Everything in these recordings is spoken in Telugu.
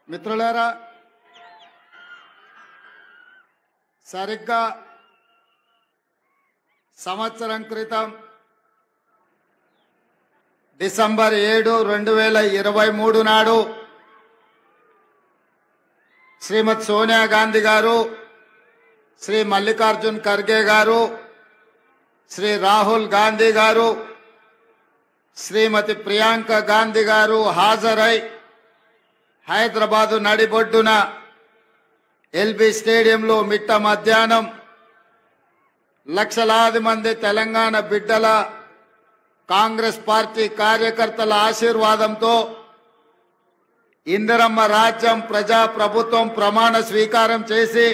మిత్రులారా, సరిగ్గా సంవత్సరం క్రితం డిసెంబర్ 7, 2023 నాడు శ్రీమతి సోనియా గాంధీ గారు, శ్రీ మల్లికార్జున్ ఖర్గే గారు, శ్రీ రాహుల్ గాంధీ గారు, శ్రీమతి ప్రియాంక గాంధీ గారు హాజరై హైదరాబాదు నడిబొడ్డున ఎల్బీ స్టేడియంలో మిట్ట మధ్యాహ్నం లక్షలాది మంది తెలంగాణ బిడ్డల, కాంగ్రెస్ పార్టీ కార్యకర్తల ఆశీర్వాదంతో ఇందిరమ్మ రాజ్యం ప్రజా ప్రభుత్వం ప్రమాణ స్వీకారం చేసి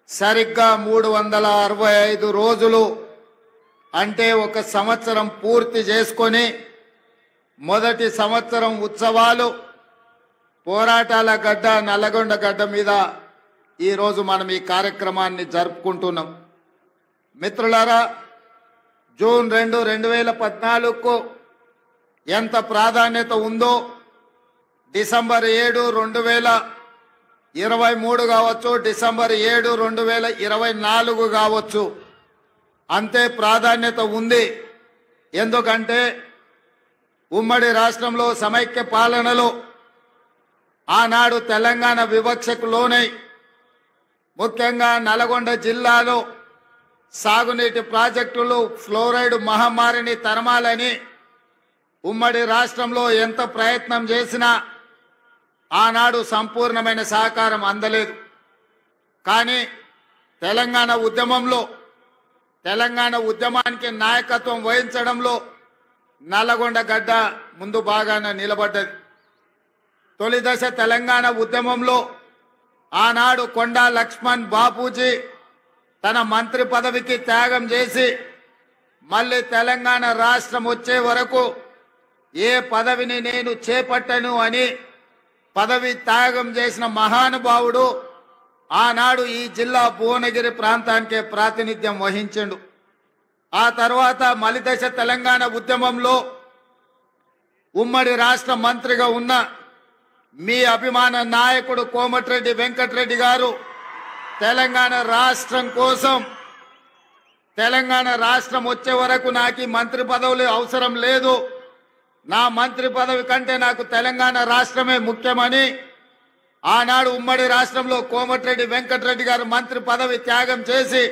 సరిగ్గా 365 రోజులు అంటే ఒక సంవత్సరం పూర్తి చేసుకొని మొదటి సంవత్సరం ఉత్సవాలు పోరాటాల గడ్డ నల్లగొండ గడ్డ మీద ఈరోజు మనం ఈ కార్యక్రమాన్ని జరుపుకుంటున్నాం. మిత్రులారా, జూన్ 2, 2014కు ఎంత ప్రాధాన్యత ఉందో డిసెంబర్ 7, 2023 కావచ్చు, డిసెంబర్ 7, 2024 కావచ్చు, అంతే ప్రాధాన్యత ఉంది. ఎందుకంటే ఉమ్మడి రాష్ట్రంలో సమైక్య పాలనలో ఆనాడు తెలంగాణ వివక్షకు లోనై ముఖ్యంగా నల్గొండ జిల్లాలో సాగునీటి ప్రాజెక్టులు ఫ్లోరైడ్ మహమ్మారిని తరమాలని ఉమ్మడి రాష్ట్రంలో ఎంత ప్రయత్నం చేసినా ఆనాడు సంపూర్ణమైన సహకారం అందలేదు. కానీ తెలంగాణ ఉద్యమానికి నాయకత్వం వహించడంలో నల్లగొండ గడ్డ ముందు బాగానే నిలబడ్డది. తొలి దశ తెలంగాణ ఉద్యమంలో ఆనాడు కొండా లక్ష్మణ్ బాపూజీ తన మంత్రి పదవికి త్యాగం చేసి మళ్ళీ తెలంగాణ రాష్ట్రం వచ్చే వరకు ఏ పదవిని నేను చేపట్టను అని పదవి త్యాగం చేసిన మహానుభావుడు ఆనాడు ఈ జిల్లా భువనగిరి ప్రాంతానికే ప్రాతినిధ్యం వహించిండు. ఆ తర్వాత మలిదశ తెలంగాణ ఉద్యమంలో ఉమ్మడి రాష్ట్ర మంత్రిగా ఉన్న మీ అభిమాన నాయకుడు కోమటిరెడ్డి వెంకటరెడ్డి గారు తెలంగాణ రాష్ట్రం కోసం, తెలంగాణ రాష్ట్రం వచ్చే వరకు నాకు ఈ మంత్రి పదవులు అవసరం లేదు, నా మంత్రి పదవి కంటే నాకు తెలంగాణ రాష్ట్రమే ముఖ్యమని ఆనాడు ఉమ్మడి రాష్ట్రంలో కోమటిరెడ్డి వెంకటరెడ్డి గారు మంత్రి పదవి త్యాగం చేసి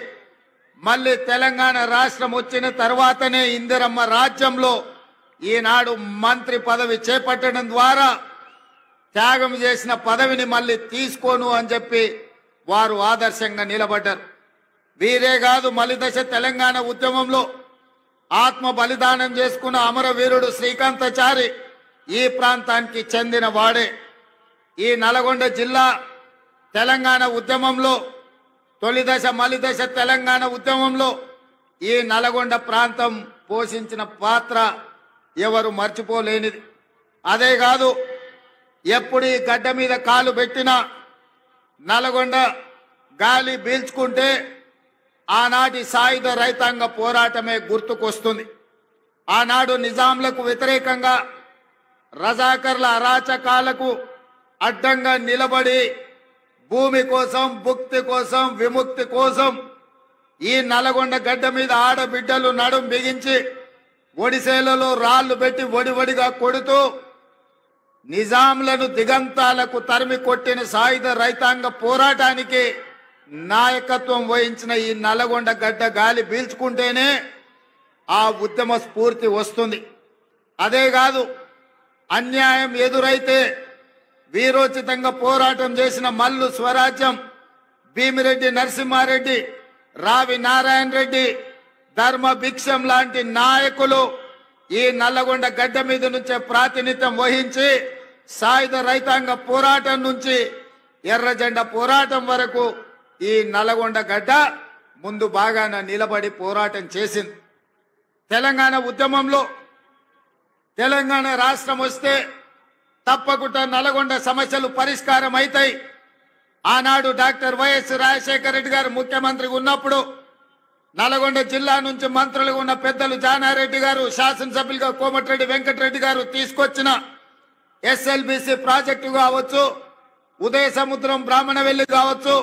మళ్ళీ తెలంగాణ రాష్ట్రం వచ్చిన తర్వాతనే ఇందిరమ్మ రాజ్యంలో ఈనాడు మంత్రి పదవి చేపట్టడం ద్వారా త్యాగం చేసిన పదవిని మళ్ళీ తీసుకోను అని చెప్పి వారు ఆదర్శంగా నిలబడ్డారు. వీరే కాదు, మలిదశ తెలంగాణ ఉద్యమంలో ఆత్మ బలిదానం చేసుకున్న అమరవీరుడు శ్రీకాంతాచారి ఈ ప్రాంతానికి చెందిన వాడే. ఈ నల్గొండ జిల్లా తెలంగాణ ఉద్యమంలో తొలి దశ మలిదశ తెలంగాణ ఉద్యమంలో ఈ నల్గొండ ప్రాంతం పోషించిన పాత్ర ఎవరు మర్చిపోలేనిది. అదే కాదు, ఎప్పుడు ఈ గడ్డ మీద కాలు పెట్టినా నల్గొండ గాలి పీల్చుకుంటే ఆనాటి సాయుధ రైతాంగ పోరాటమే గుర్తుకొస్తుంది. ఆనాడు నిజాంలకు వ్యతిరేకంగా రజాకర్ల అరాచకాలకు అడ్డంగా నిలబడి భూమి కోసం, భుక్తి కోసం, విముక్తి కోసం ఈ నల్గొండ గడ్డ మీద ఆడబిడ్డలు నడుం బిగించి ఒడిసేలలో రాళ్లు పెట్టి ఒడివడిగా కొడుతూ నిజాంలను దిగంతాలకు తరిమి కొట్టిన సాయుధ రైతాంగ పోరాటానికి నాయకత్వం వహించిన ఈ నల్గొండ గడ్డ గాలి పీల్చుకుంటేనే ఆ ఉద్యమ స్ఫూర్తి వస్తుంది. అదే కాదు, అన్యాయం ఎదురైతే వీరోచితంగా పోరాటం చేసిన మల్లు స్వరాజ్యం, భీమిరెడ్డి నరసింహారెడ్డి, రావి నారాయణ రెడ్డి, ధర్మ భిక్షం లాంటి నాయకులు ఈ నల్లగొండ గడ్డ మీద నుంచే ప్రాతినిధ్యం వహించి సాయుధ రైతాంగ పోరాటం నుంచి ఎర్ర జెండా పోరాటం వరకు ఈ నల్లగొండ గడ్డ ముందు బాగానే నిలబడి పోరాటం చేసింది. తెలంగాణ ఉద్యమంలో తెలంగాణ రాష్ట్రం వస్తే తప్పకుండా నల్గొండ సమస్యలు పరిష్కారం అవుతాయి. ఆనాడు డాక్టర్ వైఎస్ రాజశేఖర రెడ్డి గారు ముఖ్యమంత్రిగా ఉన్నప్పుడు నల్గొండ జిల్లా నుంచి మంత్రులుగా ఉన్న పెద్దలు జానారెడ్డి గారు, శాసనసభ్యులుగా కోమటిరెడ్డి వెంకటరెడ్డి గారు తీసుకొచ్చిన ఎస్ఎల్బిసి ప్రాజెక్టు కావచ్చు, ఉదయ సముద్రం బ్రాహ్మణవెల్లి కావచ్చు,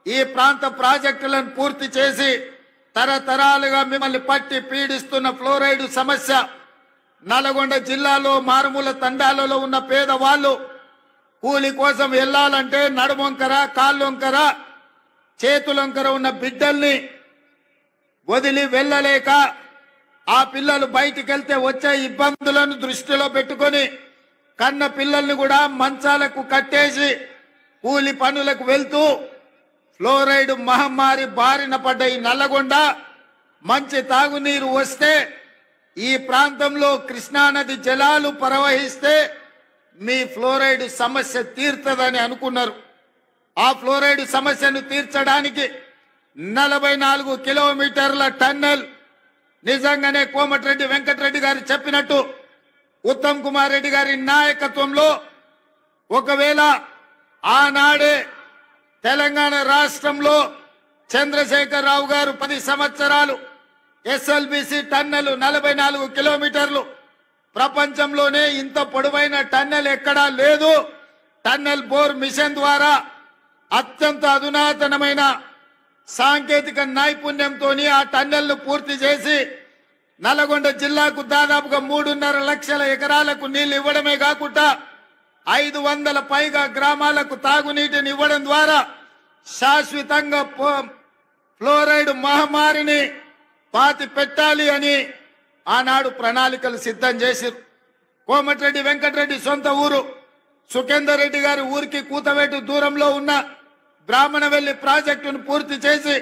ఈ ప్రాంత ప్రాజెక్టులను పూర్తి చేసి తరతరాలుగా మిమ్మల్ని పట్టి పీడిస్తున్న ఫ్లోరైడ్ సమస్య నల్గొండ జిల్లాలో మారుమూల తండాలలో ఉన్న పేదవాళ్ళు కూలి కోసం వెళ్ళాలంటే నడుమొంకర, కాళ్ళొంకర, చేతులొంకర ఉన్న బిడ్డల్ని వదిలి వెళ్ళలేక ఆ పిల్లలు బయటికి వెళ్తే వచ్చే ఇబ్బందులను దృష్టిలో పెట్టుకొని కన్న పిల్లల్ని కూడా మంచాలకు కట్టేసి కూలి పనులకు వెళ్తూ ఫ్లోరైడ్ మహమ్మారి బారిన పడ్డ ఈ నల్లగొండ మంచి తాగునీరు వస్తే ఈ ప్రాంతంలో కృష్ణానది జలాలు ప్రవహిస్తే మీ ఫ్లోరైడ్ సమస్య తీర్తదని అనుకున్నారు. ఆ ఫ్లోరైడ్ సమస్యను తీర్చడానికి 44 కిలోమీటర్ల టన్నెల్ నిజంగానే కోమటిరెడ్డి వెంకటరెడ్డి గారు చెప్పినట్టు ఉత్తమ్ కుమార్ రెడ్డి గారి నాయకత్వంలో ఒకవేళ ఆనాడే తెలంగాణ రాష్ట్రంలో చంద్రశేఖరరావు గారు 10 సంవత్సరాలు ఎస్ఎల్బిసి టన్నెల్ 44 కిలోమీటర్లు, ప్రపంచంలోనే ఇంత పొడవైన టన్నెల్ ఎక్కడా లేదు. టన్నెల్ బోర్ మిషన్ ద్వారా అత్యంత అధునాతనమైన సాంకేతిక నైపుణ్యంతో ఆ టన్నెల్ను పూర్తి చేసి నల్గొండ జిల్లాకు దాదాపుగా 3.5 లక్షల ఎకరాలకు నీళ్లు ఇవ్వడమే కాకుండా 500 పైగా గ్రామాలకు తాగునీటిని ఇవ్వడం ద్వారా శాశ్వతంగా ఫ్లోరైడ్ మహమ్మారిని పాతి పెట్టాలి అని ఆనాడు ప్రణాళికలు సిద్ధం చేశారు. కోమటిరెడ్డి వెంకటరెడ్డి సొంత ఊరు సుఖేందర్ రెడ్డి గారి ఊరికి కూతవేటు దూరంలో ఉన్న బ్రాహ్మణవెల్లి ప్రాజెక్టును పూర్తి చేసి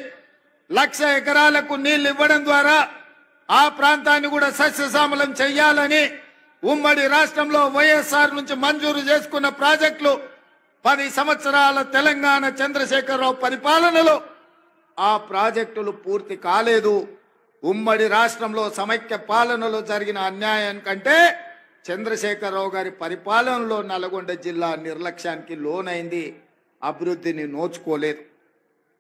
1,00,000 ఎకరాలకు నీళ్లు ఇవ్వడం ద్వారా ఆ ప్రాంతాన్ని కూడా సస్యశ్యామలం చెయ్యాలని ఉమ్మడి రాష్ట్రంలో వైఎస్ఆర్ నుంచి మంజూరు చేసుకున్న ప్రాజెక్టులు 10 సంవత్సరాల తెలంగాణ చంద్రశేఖరరావు పరిపాలనలో ఆ ప్రాజెక్టులు పూర్తి కాలేదు. ఉమ్మడి రాష్ట్రంలో సమైక్య పాలనలో జరిగిన అన్యాయం కంటే చంద్రశేఖరరావు గారి పరిపాలనలో నల్గొండ జిల్లా నిర్లక్ష్యానికి లోనైంది, అభివృద్ధిని నోచుకోలేదు.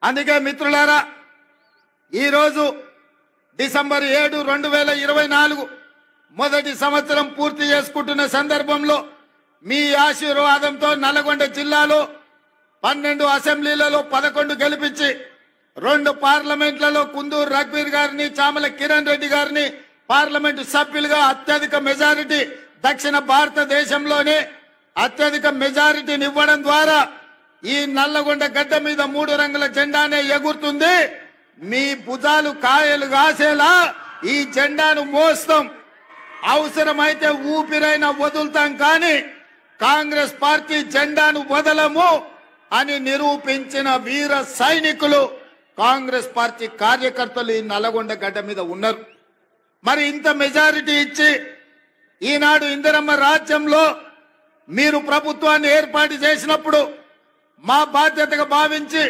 అందుకే మిత్రులారా, ఈరోజు డిసెంబర్ 7, 2024 మొదటి సంవత్సరం పూర్తి చేసుకుంటున్న సందర్భంలో మీ ఆశీర్వాదంతో నల్గొండ జిల్లాలో 12 అసెంబ్లీలలో 11 గెలిపించి 2 పార్లమెంట్లలో కుందూరు రఘువీర్ గారిని, చామల కిరణ్ రెడ్డి గారిని పార్లమెంటు సభ్యులుగా అత్యధిక మెజారిటీ, దక్షిణ భారతదేశంలోనే అత్యధిక మెజారిటీని ఇవ్వడం ద్వారా ఈ నల్లగొండ గడ్డ మీద 3 రంగుల జెండానే ఎగురుతుంది. మీ భుజాలు కాయలు కాసేలా ఈ జెండాను మోస్తాం, అవసరమైతే ఊపిరైనా వదులుతాం, కానీ కాంగ్రెస్ పార్టీ జెండాను వదలము అని నిరూపించిన వీర సైనికులు కాంగ్రెస్ పార్టీ కార్యకర్తలు ఈ నల్లగొండ గడ్డ మీద ఉన్నారు. మరి ఇంత మెజారిటీ ఇచ్చి ఈనాడు ఇందిరమ్మ రాజ్యంలో మీరు ప్రభుత్వాన్ని ఏర్పాటు చేసినప్పుడు మా బాధ్యతగా భావించి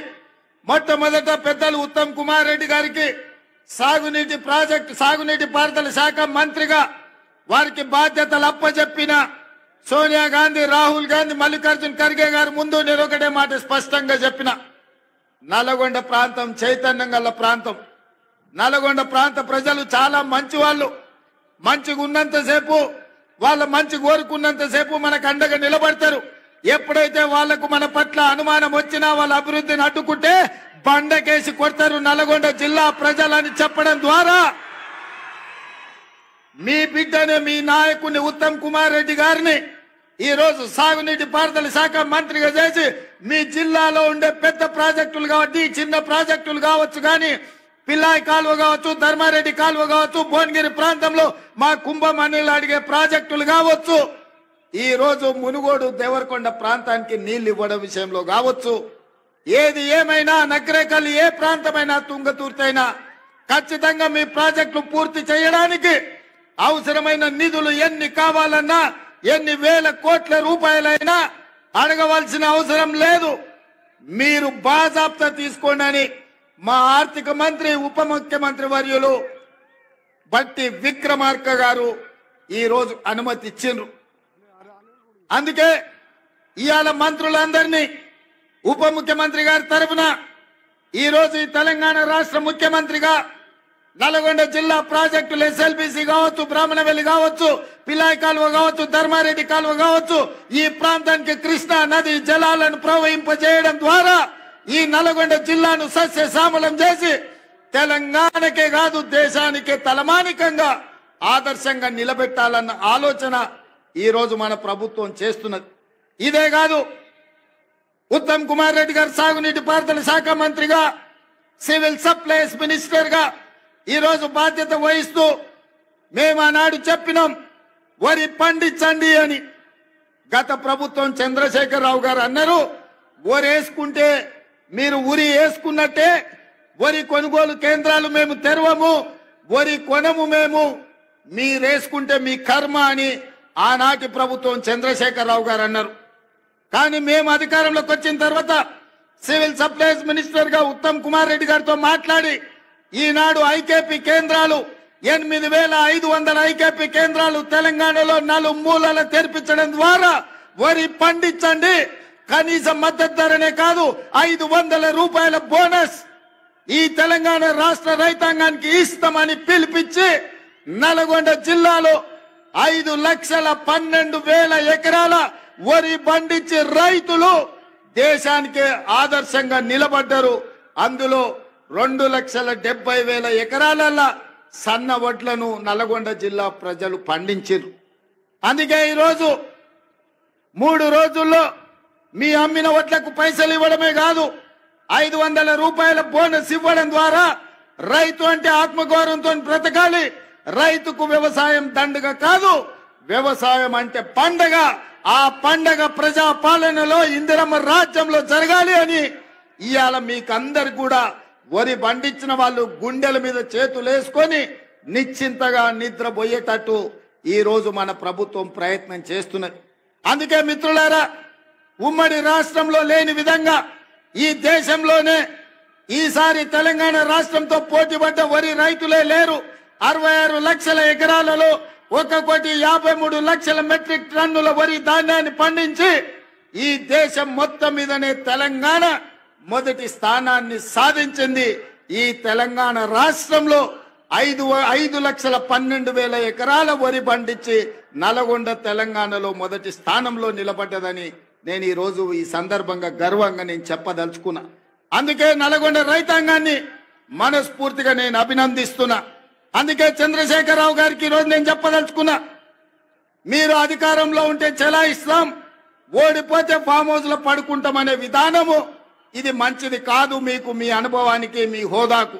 మొట్టమొదట పెద్దలు ఉత్తమ్ కుమార్ రెడ్డి గారికి సాగునీటి పారుదల శాఖ మంత్రిగా వారికి బాధ్యతలు అప్పచెప్పిన సోనియా గాంధీ, రాహుల్ గాంధీ, మల్లికార్జున్ ఖర్గే గారు ముందు నేను ఒకటే మాట స్పష్టంగా చెప్పిన, నల్గొండ ప్రాంతం చైతన్యం గల ప్రాంతం. నల్గొండ ప్రాంత ప్రజలు చాలా మంచి వాళ్ళు. మంచిగా ఉన్నంతసేపు, వాళ్ళ మంచి కోరుకున్నంతసేపు మనకు అండగా నిలబడతారు. ఎప్పుడైతే వాళ్లకు మన పట్ల అనుమానం వచ్చినా వాళ్ళ అభివృద్ధిని అడ్డుకుంటే బండకేసి కొడతారు నల్గొండ జిల్లా ప్రజలని చెప్పడం ద్వారా మీ బిడ్డని, మీ నాయకుని ఉత్తమ్ కుమార్ రెడ్డి గారిని ఈ రోజు సాగునీటి పారుదల శాఖ మంత్రిగా చేసి మీ జిల్లాలో ఉండే పెద్ద ప్రాజెక్టులు కావచ్చు, చిన్న ప్రాజెక్టులు కావచ్చు, కానీ పిల్లాయి కాలువ కావచ్చు, ధర్మారెడ్డి కాలువ కావచ్చు, భువనగిరి ప్రాంతంలో మా కుంభమణిలు అడిగే ప్రాజెక్టులు కావచ్చు, ఈ రోజు మునుగోడు దేవరకొండ ప్రాంతానికి నీళ్లు ఇవ్వడం విషయంలో కావచ్చు, ఏది ఏమైనా నగరేకల్ ఏ ప్రాంతమైనా తుంగతుర్తైనా ఖచ్చితంగా మీ ప్రాజెక్టులు పూర్తి చేయడానికి అవసరమైన నిధులు ఎన్ని కావాలన్నా, ఎన్ని వేల కోట్ల రూపాయలైనా అడగవలసిన అవసరం లేదు. మీరు బాజాప్తా తీసుకోండి అని మా ఆర్థిక మంత్రి, ఉప ముఖ్యమంత్రి వర్యులు బట్టి విక్రమార్క గారు ఈ రోజు అనుమతి ఇచ్చిండ్రు. అందుకే ఇవాళ మంత్రులందరినీ ఉప ముఖ్యమంత్రి గారి తరఫున ఈ రోజు ఈ తెలంగాణ రాష్ట్ర ముఖ్యమంత్రిగా నల్గొండ జిల్లా ప్రాజెక్టులు ఎస్ఎల్బిసి కావచ్చు, బ్రాహ్మణవెల్లి కావచ్చు, పిలాయి కాలువ కావచ్చు, ధర్మారెడ్డి కాలువ కావచ్చు, ఈ ప్రాంతానికి కృష్ణా నది జలాలను ప్రవహింపజేయడం ద్వారా ఈ నల్గొండ జిల్లాను సస్యశ్యామలం చేసి తెలంగాణకే కాదు దేశానికే తలమానికంగా ఆదర్శంగా నిలబెట్టాలన్న ఆలోచన ఈ రోజు మన ప్రభుత్వం చేస్తున్నది. ఇదే కాదు, ఉత్తమ్ కుమార్ రెడ్డి గారు సాగునీటి పారుదల శాఖ మంత్రిగా, సివిల్ సప్లైస్ మినిస్టర్ గా ఈ రోజు బాధ్యత వహిస్తూ మేము ఆనాడు చెప్పినాం వరి పండించండి అని. గత ప్రభుత్వం చంద్రశేఖరరావు గారు అన్నారు, వరి వేసుకుంటే మీరు ఉరి వేసుకున్నట్టే, వరి కొనుగోలు కేంద్రాలు మేము తెరవము, వరి కొనము, మేము మీరేసుకుంటే మీ కర్మ అని ఆనాటి ప్రభుత్వం చంద్రశేఖరరావు గారు అన్నారు. కానీ మేము అధికారంలోకి వచ్చిన తర్వాత సివిల్ సప్లైస్ మినిస్టర్ గా ఉత్తమ్ కుమార్ రెడ్డి గారితో మాట్లాడి ఈనాడు ఐకేపీ కేంద్రాలు 8,500 ఐకేపీ కేంద్రాలు తెలంగాణలో 4 మూలల తెరిపించడం ద్వారా వరి పండించండి, కనీస మద్దతు ధరనే కాదు 500 రూపాయల బోనస్ ఈ తెలంగాణ రాష్ట్ర రైతాంగానికి ఇస్తామని పిలిపించి నల్గొండ జిల్లాలో 5,12,000 ఎకరాల వరి పండించే రైతులు దేశానికి ఆదర్శంగా నిలబడ్డారు. అందులో 2,70,000 ఎకరాల సన్న వడ్లను నల్గొండ జిల్లా ప్రజలు పండించారు. అందుకే ఈరోజు 3 రోజుల్లో మీ అమ్మిన వడ్లకు పైసలు ఇవ్వడమే కాదు 500 రూపాయల బోనస్ ఇవ్వడం ద్వారా రైతు అంటే ఆత్మగౌరవంతో బ్రతకాలి, రైతుకు వ్యవసాయం దండగ కాదు, వ్యవసాయం అంటే పండగ, ఆ పండగ ప్రజా పాలనలో ఇందిరమ్మ రాజ్యంలో జరగాలి అని ఇవాళ మీకందరు కూడా వరి పండించిన వాళ్ళు గుండెల మీద చేతులు వేసుకొని నిశ్చింతగా నిద్రపోయేటట్టు ఈ రోజు మన ప్రభుత్వం ప్రయత్నం చేస్తున్నది. అందుకే మిత్రులారా, ఉమ్మడి రాష్ట్రంలో లేని విధంగా ఈ దేశంలోనే ఈసారి తెలంగాణ రాష్ట్రంతో పోటీపడ్డ వరి రైతులే లేరు. 66 లక్షల ఎకరాలలో 1,53,00,000 మెట్రిక్ టన్నుల వరి ధాన్యాన్ని పండించి ఈ దేశం మొత్తం మీదనే తెలంగాణ మొదటి స్థానాన్ని సాధించింది. ఈ తెలంగాణ రాష్ట్రంలో 5,12,000 ఎకరాల వరి పండించి నల్గొండ తెలంగాణలో మొదటి స్థానంలో నిలబడ్డదని నేను ఈ రోజు ఈ సందర్భంగా గర్వంగా నేను చెప్పదలుచుకున్నా. అందుకే నల్గొండ రైతాంగాన్ని మనస్ఫూర్తిగా నేను అభినందిస్తున్నా. అందుకే చంద్రశేఖరరావు గారికి ఈ రోజు నేను చెప్పదలుచుకున్నా, మీరు అధికారంలో ఉంటే చెలాయిస్తాం, ఓడిపోతే ఫామ్ హౌస్ లో పడుకుంటామనే విధానము ఇది మంచిది కాదు మీకు, మీ అనుభవానికి, మీ హోదాకు.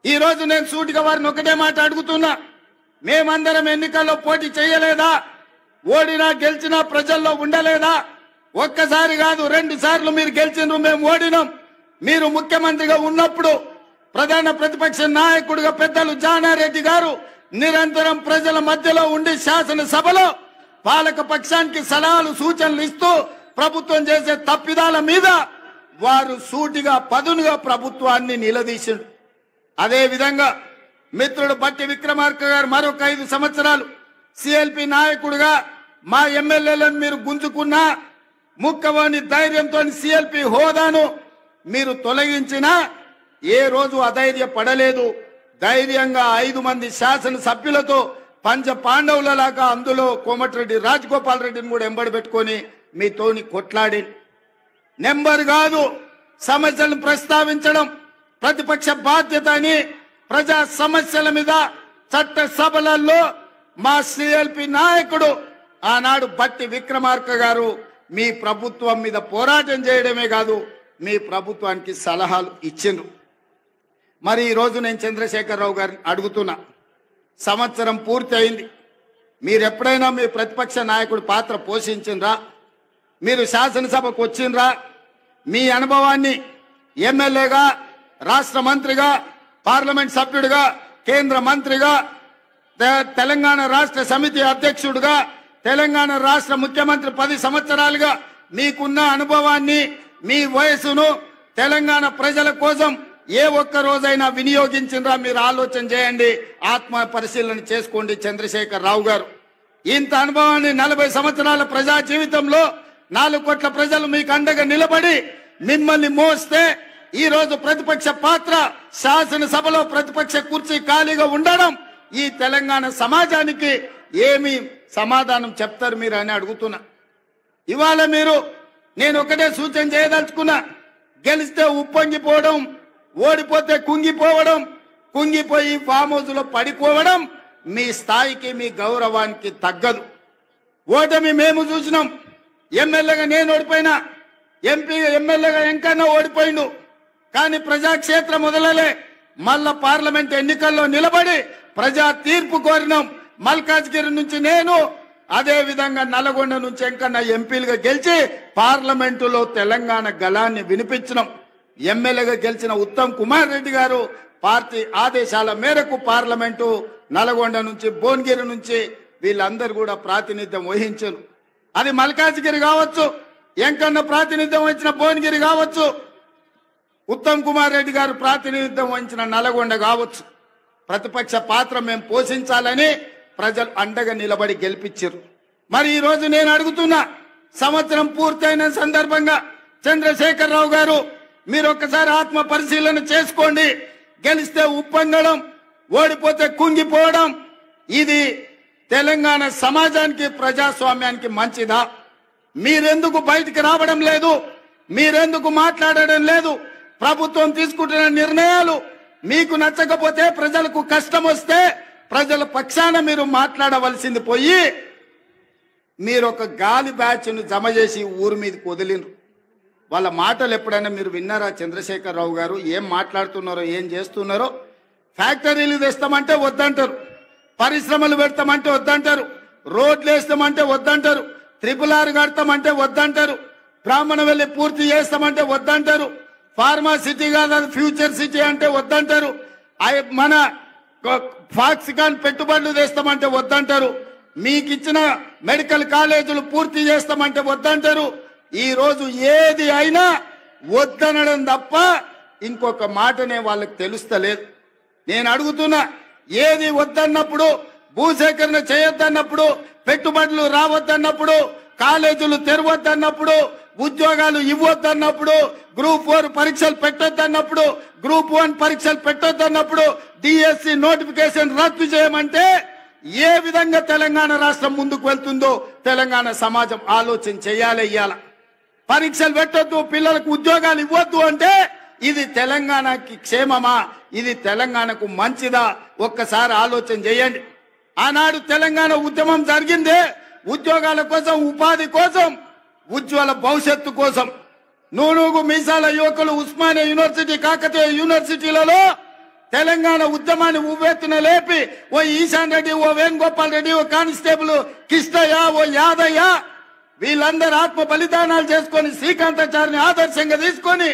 ఈ రోజు నేను సూటిగా వారిని ఒకటే మాట అడుగుతున్నా, మేమందరం ఎన్నికల్లో పోటీ చేయలేదా? ఓడినా గెలిచినా ప్రజల్లో ఉండలేదా? ఒక్కసారి కాదు 2 సార్లు మీరు గెలిచినారు, మేము ఓడినాం. మీరు ముఖ్యమంత్రిగా ఉన్నప్పుడు ప్రధాన ప్రతిపక్ష నాయకుడిగా పెద్దలు జానారెడ్డి గారు నిరంతరం ప్రజల మధ్యలో ఉండి శాసనసభలో పాలక పక్షానికి సలహాలు సూచనలు ఇస్తూ ప్రభుత్వం చేసే తప్పిదాల మీద వారు సూటిగా పదునుగా ప్రభుత్వాన్ని నిలదీశారు. అదే విధంగా మిత్రుడు బట్టి విక్రమార్క గారు మరొక 5 సంవత్సరాలు సిఎల్పి నాయకుడిగా మా ఎమ్మెల్యేలను మీరు గుంజుకున్నా, ముక్కవాని ధైర్యంతో సిఎల్పి హోదాను మీరు తొలగించినా ఏ రోజు అధైర్య పడలేదు. ధైర్యంగా 5 మంది శాసనసభ్యులతో పంచ పాండవులలాగా అందులో కోమటిరెడ్డి రాజగోపాల్ రెడ్డిని కూడా ఎంబడి పెట్టుకొని మీతోని కొట్లాడి నెంబర్ కాదు సమస్యలను ప్రస్తావించడం ప్రతిపక్ష బాధ్యత అని ప్రజా సమస్యల మీద చట్ట సభలలో మా సిఎల్పి నాయకుడు ఆనాడు బట్టి విక్రమార్క గారు మీ ప్రభుత్వం మీద పోరాటం చేయడమే కాదు మీ ప్రభుత్వానికి సలహాలు ఇచ్చిండ్రు. మరి ఈ రోజు నేను చంద్రశేఖరరావు గారిని అడుగుతున్నా, సంవత్సరం పూర్తి అయింది, మీరు ఎప్పుడైనా మీ ప్రతిపక్ష నాయకుడి పాత్ర పోషించిండ్రా? మీరు శాసనసభకు వచ్చిండ్రా? మీ అనుభవాన్ని ఎమ్మెల్యేగా, రాష్ట్ర మంత్రిగా, పార్లమెంట్ సభ్యుడిగా, కేంద్ర మంత్రిగా, తెలంగాణ రాష్ట్ర సమితి అధ్యక్షుడిగా, తెలంగాణ రాష్ట్ర ముఖ్యమంత్రి 10 సంవత్సరాలుగా మీకున్న అనుభవాన్ని, మీ వయసును తెలంగాణ ప్రజల కోసం ఏ ఒక్క రోజైనా వినియోగించిండ్రా? మీరు ఆలోచన చేయండి, ఆత్మ పరిశీలన చేసుకోండి. చంద్రశేఖర్ రావు గారు ఇంత అనుభవాన్ని 40 సంవత్సరాల ప్రజా జీవితంలో 4 కోట్ల ప్రజలు మీకు అండగా నిలబడి మిమ్మల్ని మోస్తే ఈ రోజు ప్రతిపక్ష పాత్ర శాసనసభలో ప్రతిపక్ష కుర్చీ ఖాళీగా ఉండడం ఈ తెలంగాణ సమాజానికి ఏమి సమాధానం చెప్తారు మీరు అని అడుగుతున్నా. ఇవాళ మీరు నేను ఒకటే సూచన చేయదలుచుకున్నా, గెలిస్తే ఉప్పొంగిపోవడం, ఓడిపోతే కుంగిపోవడం, కుంగిపోయి ఫామ్ హౌస్ లో పడిపోవడం మీ స్థాయికి మీ గౌరవానికి తగ్గదు. ఓటమి మేము చూసినాం. ఎమ్మెల్యేగా నేను ఓడిపోయినా, ఎమ్మెల్యేగా ఎంకన్నా ఓడిపోయిండు. కానీ ప్రజాక్షేత్రం మొదలలే మళ్ళా పార్లమెంట్ ఎన్నికల్లో నిలబడి ప్రజా తీర్పు కోరినాం. మల్కాజ్గిరి నుంచి నేను, అదే విధంగా నల్గొండ నుంచి ఎంకన్నా ఎంపీలుగా గెలిచి పార్లమెంటులో తెలంగాణ గళాన్ని వినిపించినాం. ఎమ్మెల్యేగా గెలిచిన ఉత్తమ్ కుమార్ రెడ్డి గారు పార్టీ ఆదేశాల మేరకు పార్లమెంటు నల్గొండ నుంచి, భువనగిరి నుంచి వీళ్ళందరూ కూడా ప్రాతినిధ్యం వహించారు. అది మల్కాజ్గిరి కావచ్చు, ఎంకన్నా ప్రాతినిధ్యం వహించిన భువనగిరి కావచ్చు, ఉత్తమ్ కుమార్ రెడ్డి గారు ప్రాతినిధ్యం వహించిన నల్గొండ కావచ్చు. ప్రతిపక్ష పాత్ర మేము పోషించాలని ప్రజలు అండగా నిలబడి గెలిపించారు. మరి ఈ రోజు నేను అడుగుతున్నా, సంవత్సరం పూర్తయిన సందర్భంగా చంద్రశేఖరరావు గారు మీరు ఒక్కసారి ఆత్మ పరిశీలన చేసుకోండి. గెలిస్తే ఉప్పొంగడం, ఓడిపోతే కుంగిపోవడం ఇది తెలంగాణ సమాజానికి ప్రజాస్వామ్యానికి మంచిదా? మీరెందుకు బయటికి రావడం లేదు? మీరెందుకు మాట్లాడడం లేదు? ప్రభుత్వం తీసుకుంటున్న నిర్ణయాలు మీకు నచ్చకపోతే, ప్రజలకు కష్టం వస్తే ప్రజల పక్షాన మీరు మాట్లాడవలసింది పోయి మీరు ఒక గాలి బ్యాచ్ను జమ చేసి ఊరి మీదకి వదిలినరు. వాళ్ళ మాటలు ఎప్పుడైనా మీరు విన్నారా? చంద్రశేఖరరావు గారు ఏం మాట్లాడుతున్నారో, ఏం చేస్తున్నారో? ఫ్యాక్టరీలు తెస్తామంటే వద్దంటారు, పరిశ్రమలు పెడతామంటే వద్దంటారు, రోడ్లు వేస్తామంటే వద్దంటారు, RRR కడతామంటే వద్దంటారు, బ్రాహ్మణ వెళ్ళి పూర్తి చేస్తామంటే వద్దంటారు, ఫార్మా సిటీ కాదు ఫ్యూచర్ సిటీ అంటే వద్దంటారు, మన ఫాక్సికాన్ పెట్టుబడులు తెస్తామంటే వద్దంటారు, మీకు ఇచ్చిన మెడికల్ కాలేజీలు పూర్తి చేస్తామంటే వద్దంటారు. ఈ రోజు ఏది అయినా వద్దనడం తప్ప ఇంకొక మాటనే వాళ్ళకి తెలుస్తలేదు. నేను అడుగుతున్నా, ఏది వద్దన్నప్పుడు, భూసేకరణ చేయొద్దన్నప్పుడు, పెట్టుబడులు రావద్దన్నప్పుడు, కాలేజీలు తెరవద్దన్నప్పుడు, ఉద్యోగాలు ఇవ్వద్దన్నప్పుడు, గ్రూప్ 4 పరీక్షలు పెట్టొద్దన్నప్పుడు, గ్రూప్ 1 పరీక్షలు పెట్టొద్దన్నప్పుడు, డిఎస్సి నోటిఫికేషన్ రద్దు చేయమంటే ఏ విధంగా తెలంగాణ రాష్ట్రం ముందుకు వెళ్తుందో తెలంగాణ సమాజం ఆలోచన చేయాలి. ఇయ్యాల పరీక్షలు పెట్టొద్దు, పిల్లలకు ఉద్యోగాలు ఇవ్వద్దు అంటే ఇది తెలంగాణకి క్షేమమా? ఇది తెలంగాణకు మంచిదా? ఒక్కసారి ఆలోచన చేయండి. ఆనాడు తెలంగాణ ఉద్యమం జరిగిందే ఉద్యోగాల కోసం, ఉపాధి కోసం, ఉజ్వల భవిష్యత్తు కోసం. నూనూగు మీసాల యువకులు ఉస్మానియా యూనివర్సిటీ, కాకతీయ యూనివర్సిటీలలో తెలంగాణ ఉద్యమాన్ని ఉవ్వెత్తున లేపి ఓ ఈశాన్ రెడ్డి, ఓ వేణుగోపాల్ రెడ్డి, ఓ కానిస్టేబుల్ కిష్టయ్య, ఓ యాదయ్య వీళ్ళందరూ ఆత్మ బలిదానాలు చేసుకొని శ్రీకాంతాచారిని ఆదర్శంగా తీసుకొని